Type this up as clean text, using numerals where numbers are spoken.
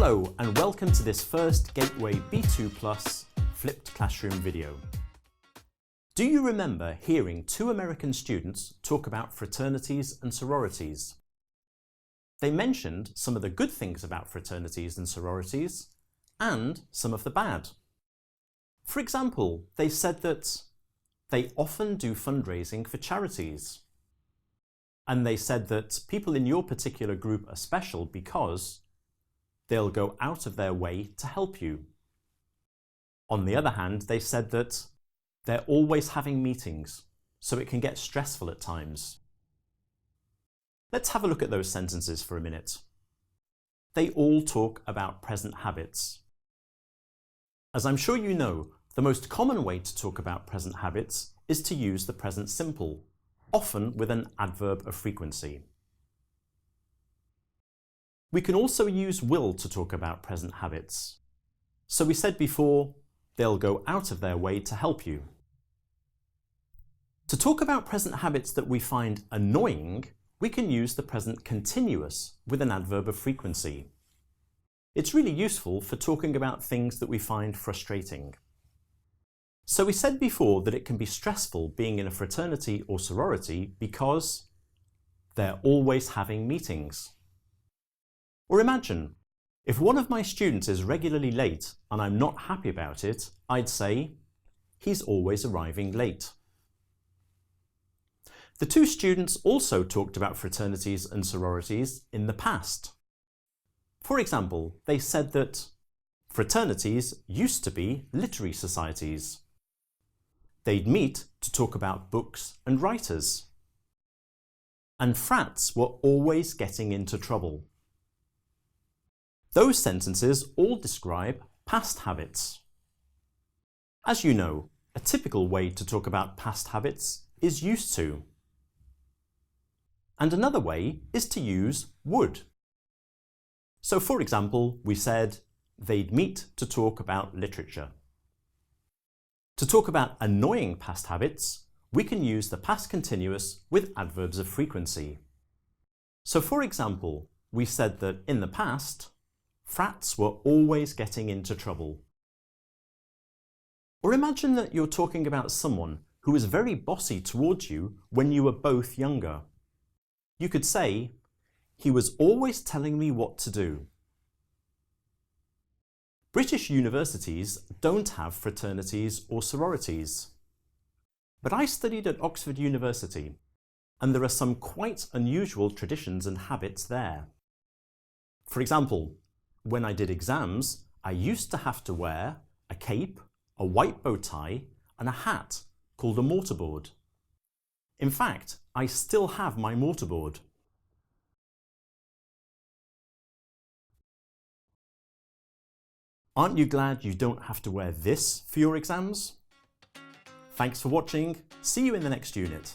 Hello and welcome to this first Gateway B2 Plus flipped classroom video. Do you remember hearing two American students talk about fraternities and sororities? They mentioned some of the good things about fraternities and sororities and some of the bad. For example, they said that they often do fundraising for charities. And they said that people in your particular group are special because they'll go out of their way to help you. On the other hand, they said that they're always having meetings, so it can get stressful at times. Let's have a look at those sentences for a minute. They all talk about present habits. As I'm sure you know, the most common way to talk about present habits is to use the present simple, often with an adverb of frequency. We can also use will to talk about present habits. So we said before, they'll go out of their way to help you. To talk about present habits that we find annoying, we can use the present continuous with an adverb of frequency. It's really useful for talking about things that we find frustrating. So we said before that it can be stressful being in a fraternity or sorority because they're always having meetings. Or imagine, if one of my students is regularly late and I'm not happy about it, I'd say, he's always arriving late. The two students also talked about fraternities and sororities in the past. For example, they said that fraternities used to be literary societies. They'd meet to talk about books and writers. And frats were always getting into trouble. Those sentences all describe past habits. As you know, a typical way to talk about past habits is used to. And another way is to use would. So for example, we said they'd meet to talk about literature. To talk about annoying past habits, we can use the past continuous with adverbs of frequency. So for example, we said that in the past, frats were always getting into trouble. Or imagine that you're talking about someone who was very bossy towards you when you were both younger. You could say, he was always telling me what to do. British universities don't have fraternities or sororities. But I studied at Oxford University, and there are some quite unusual traditions and habits there. For example, when I did exams, I used to have to wear a cape, a white bow tie, and a hat called a mortarboard. In fact, I still have my mortarboard. Aren't you glad you don't have to wear this for your exams? Thanks for watching. See you in the next unit.